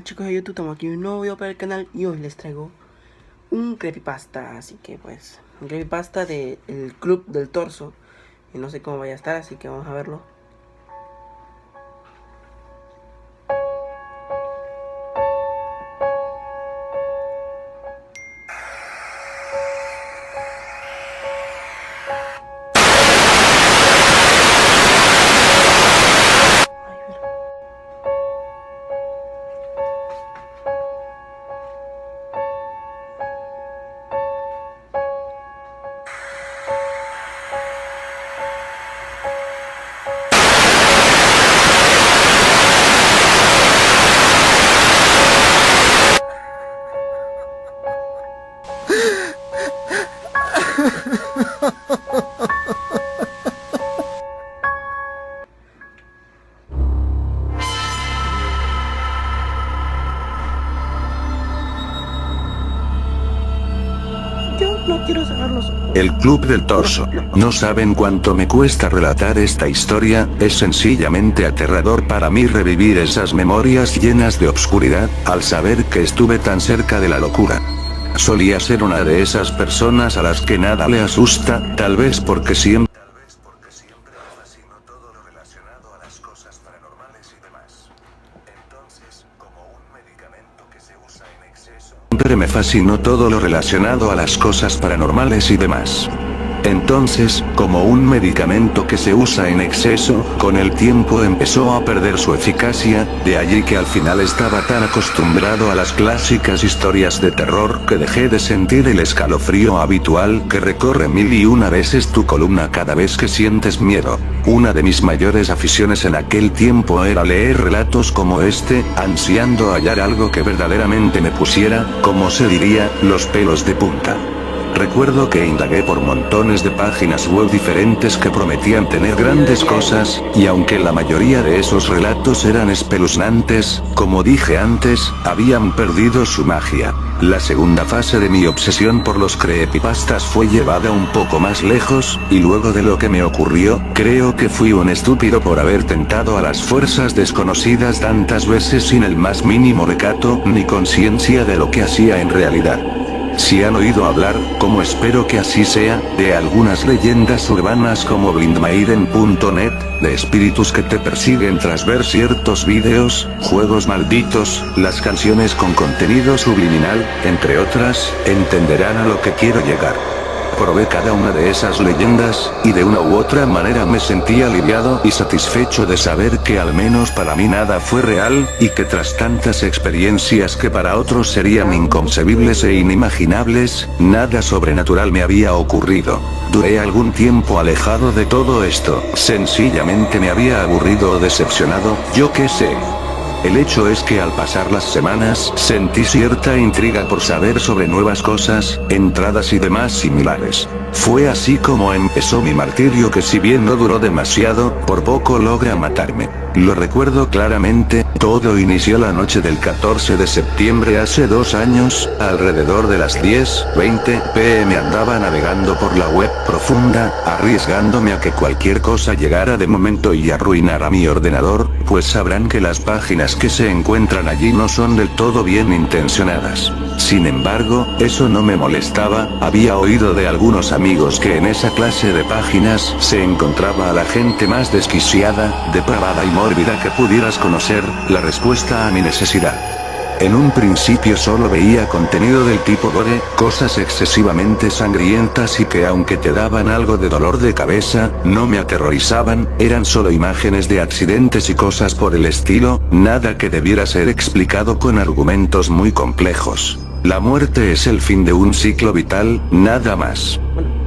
Chicos de YouTube, estamos aquí un nuevo video para el canal y hoy les traigo un creepypasta. Así que pues, un creepypasta del Club del Torso. Y no sé cómo vaya a estar, así que vamos a verlo. Yo no quiero cerrar los ojos. El Club del Torso. No saben cuánto me cuesta relatar esta historia, es sencillamente aterrador para mí revivir esas memorias llenas de obscuridad, al saber que estuve tan cerca de la locura. Solía ser una de esas personas a las que nada le asusta, tal vez porque siempre me fascinó todo lo relacionado a las cosas paranormales y demás. Entonces, como un medicamento que se usa en exceso, siempre me fascinó todo lo relacionado a las cosas paranormales y demás. Entonces, como un medicamento que se usa en exceso, con el tiempo empezó a perder su eficacia, de allí que al final estaba tan acostumbrado a las clásicas historias de terror que dejé de sentir el escalofrío habitual que recorre mil y una veces tu columna cada vez que sientes miedo. Una de mis mayores aficiones en aquel tiempo era leer relatos como este, ansiando hallar algo que verdaderamente me pusiera, como se diría, los pelos de punta. Recuerdo que indagué por montones de páginas web diferentes que prometían tener grandes cosas, y aunque la mayoría de esos relatos eran espeluznantes, como dije antes, habían perdido su magia. La segunda fase de mi obsesión por los creepypastas fue llevada un poco más lejos, y luego de lo que me ocurrió, creo que fui un estúpido por haber tentado a las fuerzas desconocidas tantas veces sin el más mínimo recato ni conciencia de lo que hacía en realidad. Si han oído hablar, como espero que así sea, de algunas leyendas urbanas como blindmaiden.net, de espíritus que te persiguen tras ver ciertos vídeos, juegos malditos, las canciones con contenido subliminal, entre otras, entenderán a lo que quiero llegar. Probé cada una de esas leyendas, y de una u otra manera me sentí aliviado y satisfecho de saber que al menos para mí nada fue real, y que tras tantas experiencias que para otros serían inconcebibles e inimaginables, nada sobrenatural me había ocurrido. Duré algún tiempo alejado de todo esto, sencillamente me había aburrido o decepcionado, yo qué sé. El hecho es que al pasar las semanas, sentí cierta intriga por saber sobre nuevas cosas, entradas y demás similares. Fue así como empezó mi martirio que si bien no duró demasiado, por poco logra matarme. Lo recuerdo claramente, todo inició la noche del 14 de septiembre hace 2 años, alrededor de las 10:20 p.m. andaba navegando por la web profunda, arriesgándome a que cualquier cosa llegara de momento y arruinara mi ordenador, pues sabrán que las páginas que se encuentran allí no son del todo bien intencionadas. Sin embargo, eso no me molestaba, había oído de algunos amigos que en esa clase de páginas se encontraba a la gente más desquiciada, depravada y mórbida que pudieras conocer, la respuesta a mi necesidad. En un principio solo veía contenido del tipo gore, cosas excesivamente sangrientas y que aunque te daban algo de dolor de cabeza, no me aterrorizaban, eran solo imágenes de accidentes y cosas por el estilo, nada que debiera ser explicado con argumentos muy complejos. La muerte es el fin de un ciclo vital, nada más.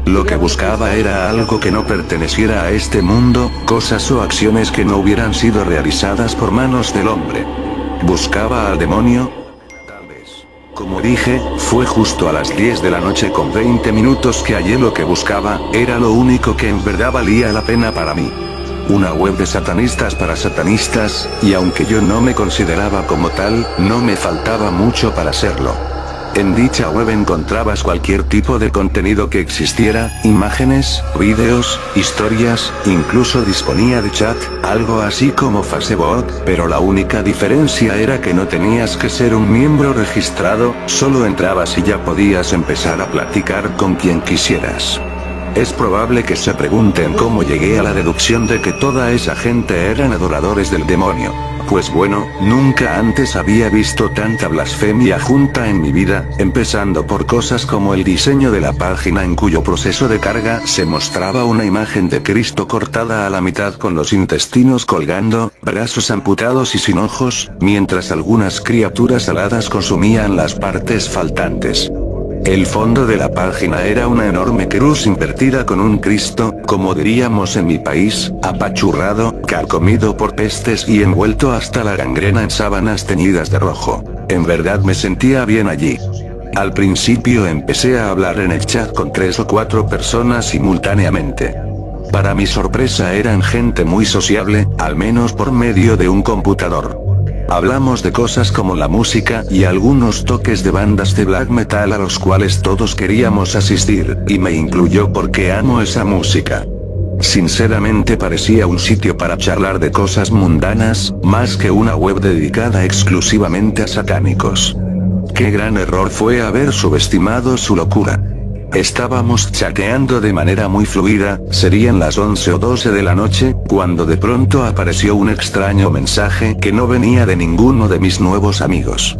Lo que buscaba era algo que no perteneciera a este mundo, cosas o acciones que no hubieran sido realizadas por manos del hombre. ¿Buscaba al demonio? Tal vez. Como dije, fue justo a las 10 de la noche con 20 minutos que hallé lo que buscaba, era lo único que en verdad valía la pena para mí. Una web de satanistas para satanistas, y aunque yo no me consideraba como tal, no me faltaba mucho para serlo. En dicha web encontrabas cualquier tipo de contenido que existiera, imágenes, vídeos, historias, incluso disponía de chat, algo así como Facebook, pero la única diferencia era que no tenías que ser un miembro registrado, solo entrabas y ya podías empezar a platicar con quien quisieras. Es probable que se pregunten cómo llegué a la deducción de que toda esa gente eran adoradores del demonio. Pues bueno, nunca antes había visto tanta blasfemia junta en mi vida, empezando por cosas como el diseño de la página en cuyo proceso de carga se mostraba una imagen de Cristo cortada a la mitad con los intestinos colgando, brazos amputados y sin ojos, mientras algunas criaturas aladas consumían las partes faltantes. El fondo de la página era una enorme cruz invertida con un Cristo, como diríamos en mi país, apachurrado, carcomido por pestes y envuelto hasta la gangrena en sábanas teñidas de rojo. En verdad me sentía bien allí. Al principio empecé a hablar en el chat con 3 o 4 personas simultáneamente. Para mi sorpresa eran gente muy sociable, al menos por medio de un computador. Hablamos de cosas como la música y algunos toques de bandas de black metal a los cuales todos queríamos asistir, y me incluyó porque amo esa música. Sinceramente parecía un sitio para charlar de cosas mundanas, más que una web dedicada exclusivamente a satánicos. Qué gran error fue haber subestimado su locura. Estábamos chateando de manera muy fluida, serían las 11 o 12 de la noche, cuando de pronto apareció un extraño mensaje que no venía de ninguno de mis nuevos amigos.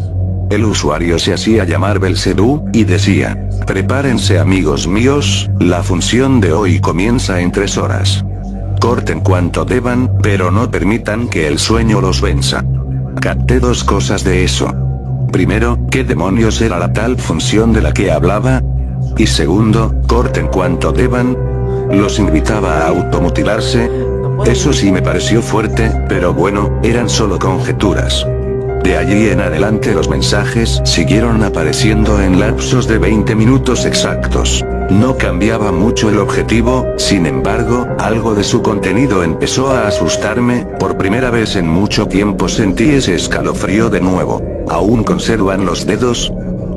El usuario se hacía llamar Belcebú, y decía: prepárense amigos míos, la función de hoy comienza en 3 horas. Corten cuanto deban, pero no permitan que el sueño los venza. Capté 2 cosas de eso. Primero, ¿qué demonios era la tal función de la que hablaba? Y segundo, corten cuanto deban. Los invitaba a automutilarse. Eso sí me pareció fuerte, pero bueno, eran solo conjeturas. De allí en adelante los mensajes siguieron apareciendo en lapsos de 20 minutos exactos. No cambiaba mucho el objetivo, sin embargo, algo de su contenido empezó a asustarme, por primera vez en mucho tiempo sentí ese escalofrío de nuevo. ¿Aún conservan los dedos?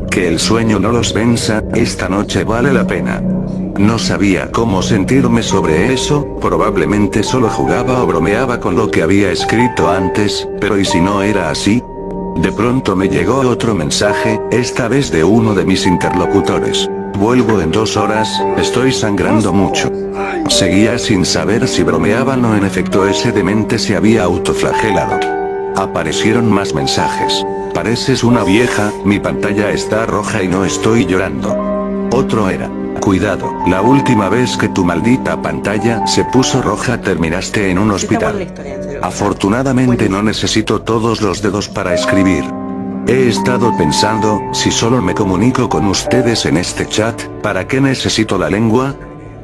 Que el sueño no los venza, esta noche vale la pena. No sabía cómo sentirme sobre eso, probablemente solo jugaba o bromeaba con lo que había escrito antes, pero ¿y si no era así? De pronto me llegó otro mensaje, esta vez de uno de mis interlocutores. Vuelvo en 2 horas, estoy sangrando mucho. Seguía sin saber si bromeaban o en efecto ese demente se había autoflagelado. Aparecieron más mensajes. Pareces una vieja, mi pantalla está roja y no estoy llorando. Otro era: cuidado, la última vez que tu maldita pantalla se puso roja terminaste en un hospital. Afortunadamente no necesito todos los dedos para escribir. He estado pensando, si solo me comunico con ustedes en este chat, ¿para qué necesito la lengua?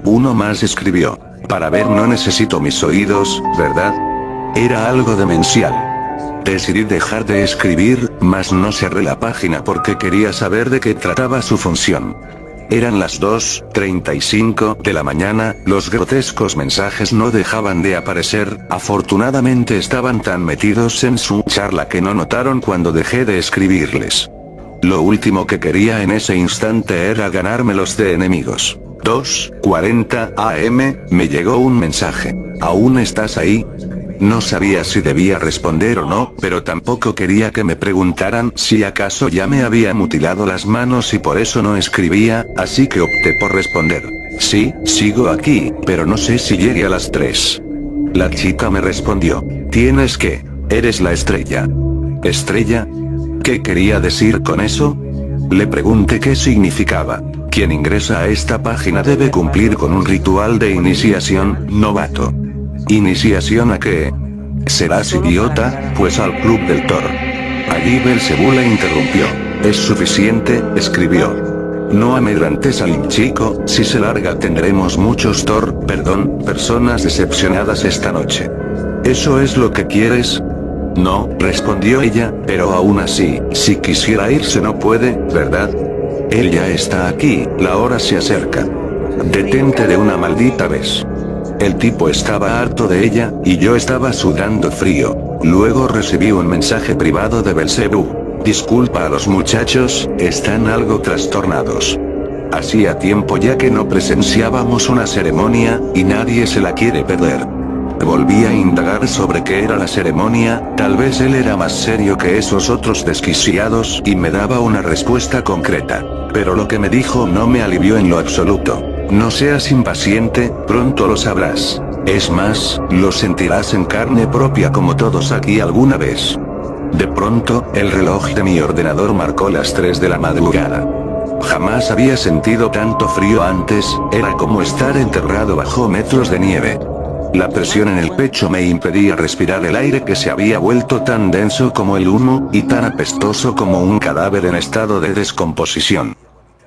Uno más escribió: para ver no necesito mis oídos, ¿verdad? Era algo demencial. Decidí dejar de escribir, mas no cerré la página porque quería saber de qué trataba su función. Eran las 2:35 de la mañana, los grotescos mensajes no dejaban de aparecer, afortunadamente estaban tan metidos en su charla que no notaron cuando dejé de escribirles. Lo último que quería en ese instante era ganármelos de enemigos. 2:40 AM, me llegó un mensaje. ¿Aún estás ahí? No sabía si debía responder o no, pero tampoco quería que me preguntaran si acaso ya me había mutilado las manos y por eso no escribía, así que opté por responder: sí, sigo aquí, pero no sé si llegue a las 3. La chica me respondió: tienes que, eres la estrella. ¿Estrella? ¿Qué quería decir con eso? Le pregunté qué significaba. Quien ingresa a esta página debe cumplir con un ritual de iniciación, novato. ¿Iniciación a qué? ¿Serás idiota? Pues al Club del Thor. Allí Belcebú la interrumpió. Es suficiente, escribió. No amedrantes al chico, si se larga tendremos muchos personas decepcionadas esta noche. ¿Eso es lo que quieres? No, respondió ella, pero aún así, si quisiera irse no puede, ¿verdad? Él ya está aquí, la hora se acerca. Detente de una maldita vez. El tipo estaba harto de ella, y yo estaba sudando frío. Luego recibí un mensaje privado de Belcebú. Disculpa a los muchachos, están algo trastornados. Hacía tiempo ya que no presenciábamos una ceremonia, y nadie se la quiere perder. Volví a indagar sobre qué era la ceremonia, tal vez él era más serio que esos otros desquiciados y me daba una respuesta concreta. Pero lo que me dijo no me alivió en lo absoluto. No seas impaciente, pronto lo sabrás. Es más, lo sentirás en carne propia como todos aquí alguna vez. De pronto, el reloj de mi ordenador marcó las 3 de la madrugada. Jamás había sentido tanto frío antes, era como estar enterrado bajo metros de nieve. La presión en el pecho me impedía respirar el aire que se había vuelto tan denso como el humo, y tan apestoso como un cadáver en estado de descomposición.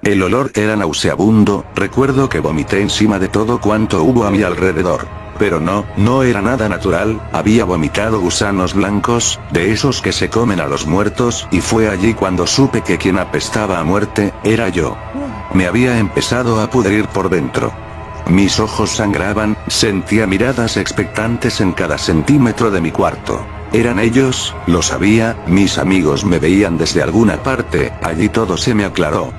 El olor era nauseabundo, recuerdo que vomité encima de todo cuanto hubo a mi alrededor. Pero no era nada natural, había vomitado gusanos blancos, de esos que se comen a los muertos, y fue allí cuando supe que quien apestaba a muerte, era yo. Me había empezado a pudrir por dentro. Mis ojos sangraban, sentía miradas expectantes en cada centímetro de mi cuarto. Eran ellos, lo sabía, mis amigos me veían desde alguna parte, allí todo se me aclaró.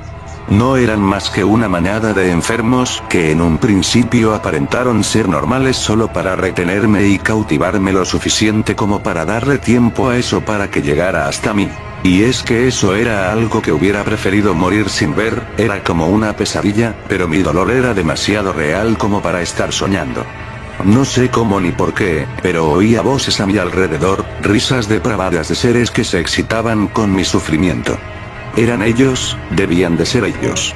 No eran más que una manada de enfermos que en un principio aparentaron ser normales solo para retenerme y cautivarme lo suficiente como para darle tiempo a eso para que llegara hasta mí. Y es que eso era algo que hubiera preferido morir sin ver, era como una pesadilla, pero mi dolor era demasiado real como para estar soñando. No sé cómo ni por qué, pero oía voces a mi alrededor, risas depravadas de seres que se excitaban con mi sufrimiento. Eran ellos, debían de ser ellos.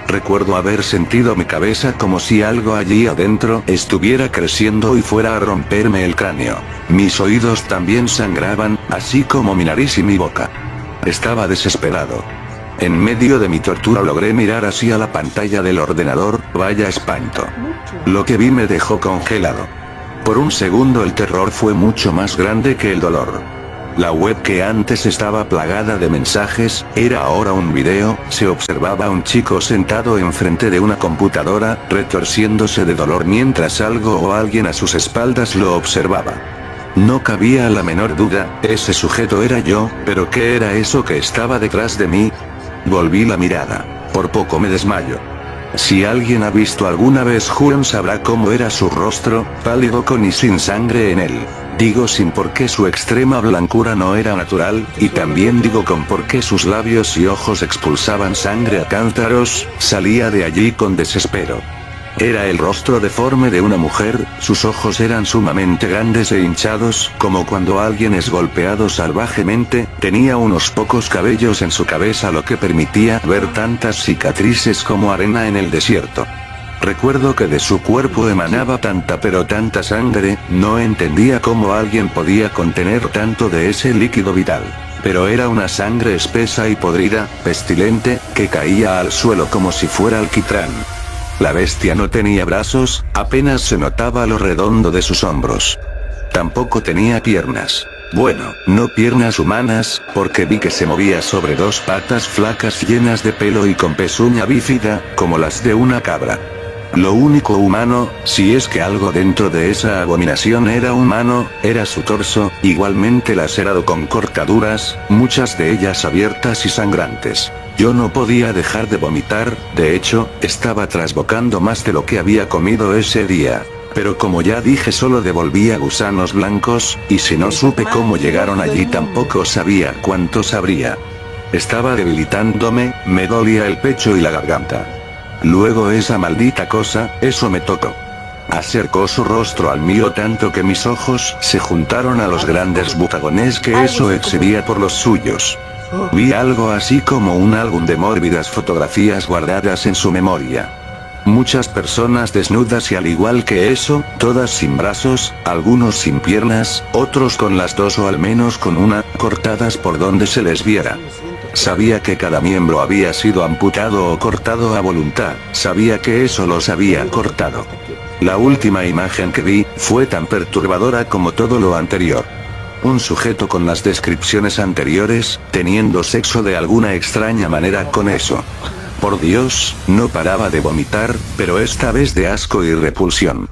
Recuerdo haber sentido mi cabeza como si algo allí adentro estuviera creciendo y fuera a romperme el cráneo. Mis oídos también sangraban, así como mi nariz y mi boca. Estaba desesperado. En medio de mi tortura logré mirar hacia la pantalla del ordenador, vaya espanto. Lo que vi me dejó congelado. Por un segundo el terror fue mucho más grande que el dolor. La web que antes estaba plagada de mensajes, era ahora un video, se observaba a un chico sentado enfrente de una computadora, retorciéndose de dolor mientras algo o alguien a sus espaldas lo observaba. No cabía la menor duda, ese sujeto era yo, pero ¿qué era eso que estaba detrás de mí? Volví la mirada, por poco me desmayo. Si alguien ha visto alguna vez Juan sabrá cómo era su rostro, pálido con y sin sangre en él. Digo sin por qué su extrema blancura no era natural, y también digo con por qué sus labios y ojos expulsaban sangre a cántaros, salía de allí con desespero. Era el rostro deforme de una mujer, sus ojos eran sumamente grandes e hinchados, como cuando alguien es golpeado salvajemente, tenía unos pocos cabellos en su cabeza lo que permitía ver tantas cicatrices como arena en el desierto. Recuerdo que de su cuerpo emanaba tanta pero tanta sangre, no entendía cómo alguien podía contener tanto de ese líquido vital. Pero era una sangre espesa y podrida, pestilente, que caía al suelo como si fuera alquitrán. La bestia no tenía brazos, apenas se notaba lo redondo de sus hombros. Tampoco tenía piernas. Bueno, no piernas humanas, porque vi que se movía sobre dos patas flacas llenas de pelo y con pezuña bífida, como las de una cabra. Lo único humano, si es que algo dentro de esa abominación era humano, era su torso, igualmente lacerado con cortaduras, muchas de ellas abiertas y sangrantes. Yo no podía dejar de vomitar, de hecho, estaba trasbocando más de lo que había comido ese día. Pero como ya dije solo devolvía gusanos blancos, y si no supe cómo llegaron allí tampoco sabía cuántos habría. Estaba debilitándome, me dolía el pecho y la garganta. Luego esa maldita cosa, eso me tocó. Acercó su rostro al mío tanto que mis ojos se juntaron a los grandes butagones que eso exhibía por los suyos. Vi algo así como un álbum de mórbidas fotografías guardadas en su memoria. Muchas personas desnudas y al igual que eso, todas sin brazos, algunos sin piernas, otros con las dos o al menos con una, cortadas por donde se les viera. Sabía que cada miembro había sido amputado o cortado a voluntad, sabía que eso los había cortado. La última imagen que vi, fue tan perturbadora como todo lo anterior. Un sujeto con las descripciones anteriores, teniendo sexo de alguna extraña manera con eso. Por Dios, no paraba de vomitar, pero esta vez de asco y repulsión.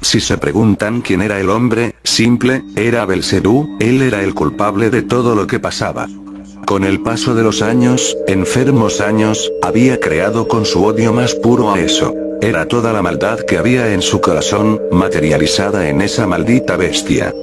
Si se preguntan quién era el hombre, simple, era Belcebú, él era el culpable de todo lo que pasaba. Con el paso de los años, enfermos años, había creado con su odio más puro a eso. Era toda la maldad que había en su corazón, materializada en esa maldita bestia.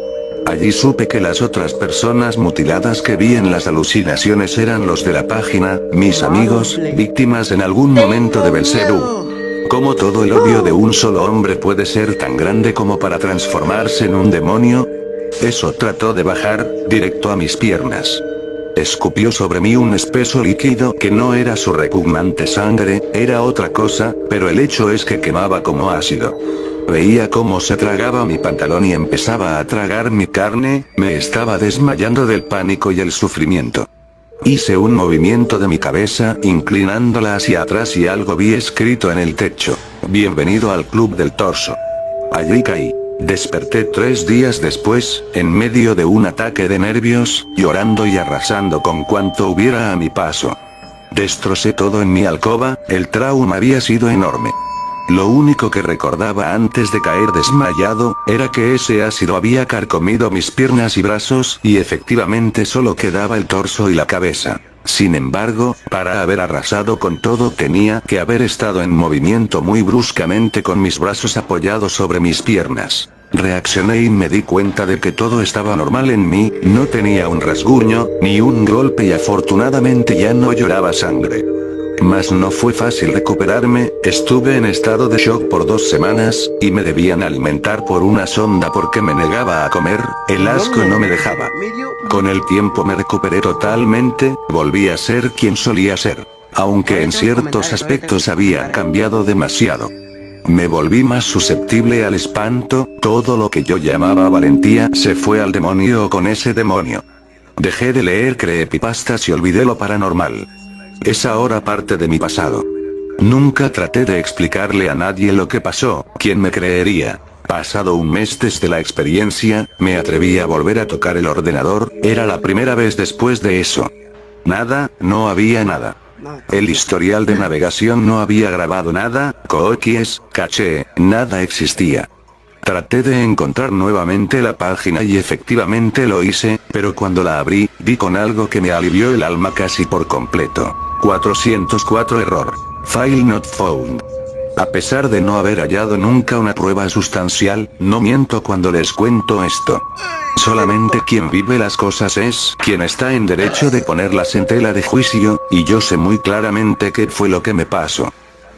Allí supe que las otras personas mutiladas que vi en las alucinaciones eran los de la página, mis amigos, víctimas en algún momento de Belcebú. ¿Cómo todo el odio de un solo hombre puede ser tan grande como para transformarse en un demonio? Eso trató de bajar, directo a mis piernas. Escupió sobre mí un espeso líquido que no era su repugnante sangre, era otra cosa, pero el hecho es que quemaba como ácido. Veía cómo se tragaba mi pantalón y empezaba a tragar mi carne, me estaba desmayando del pánico y el sufrimiento. Hice un movimiento de mi cabeza, inclinándola hacia atrás y algo vi escrito en el techo. Bienvenido al Club del Torso. Allí caí. Desperté 3 días después, en medio de un ataque de nervios, llorando y arrasando con cuanto hubiera a mi paso. Destrocé todo en mi alcoba, el trauma había sido enorme. Lo único que recordaba antes de caer desmayado, era que ese ácido había carcomido mis piernas y brazos, y efectivamente solo quedaba el torso y la cabeza. Sin embargo, para haber arrasado con todo tenía que haber estado en movimiento muy bruscamente con mis brazos apoyados sobre mis piernas. Reaccioné y me di cuenta de que todo estaba normal en mí, no tenía un rasguño, ni un golpe y afortunadamente ya no lloraba sangre. Mas no fue fácil recuperarme, estuve en estado de shock por 2 semanas, y me debían alimentar por una sonda porque me negaba a comer, el asco no me dejaba. Con el tiempo me recuperé totalmente, volví a ser quien solía ser. Aunque en ciertos aspectos había cambiado demasiado. Me volví más susceptible al espanto, todo lo que yo llamaba valentía se fue al demonio con ese demonio. Dejé de leer creepypastas y olvidé lo paranormal. Es ahora parte de mi pasado. Nunca traté de explicarle a nadie lo que pasó, ¿quién me creería? Pasado un mes desde la experiencia, me atreví a volver a tocar el ordenador, era la primera vez después de eso. Nada, no había nada. El historial de navegación no había grabado nada, cookies, caché, nada existía. Traté de encontrar nuevamente la página y efectivamente lo hice, pero cuando la abrí, di con algo que me alivió el alma casi por completo. 404 error. File not found. A pesar de no haber hallado nunca una prueba sustancial, no miento cuando les cuento esto. Solamente quien vive las cosas es quien está en derecho de ponerlas en tela de juicio, y yo sé muy claramente qué fue lo que me pasó.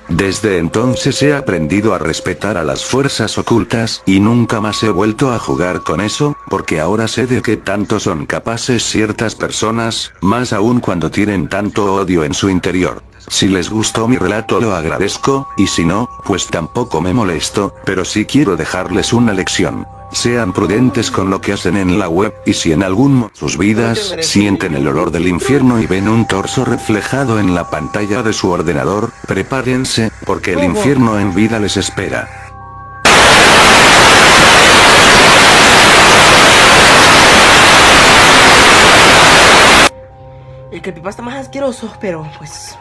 Desde entonces he aprendido a respetar a las fuerzas ocultas, y nunca más he vuelto a jugar con eso, porque ahora sé de qué tanto son capaces ciertas personas, más aún cuando tienen tanto odio en su interior. Si les gustó mi relato lo agradezco, y si no, pues tampoco me molesto, pero sí quiero dejarles una lección. Sean prudentes con lo que hacen en la web, y si en algún momento de sus vidas sienten el olor del infierno y ven un torso reflejado en la pantalla de su ordenador, prepárense, porque el infierno en vida les espera. El creepypasta más asqueroso, pero pues...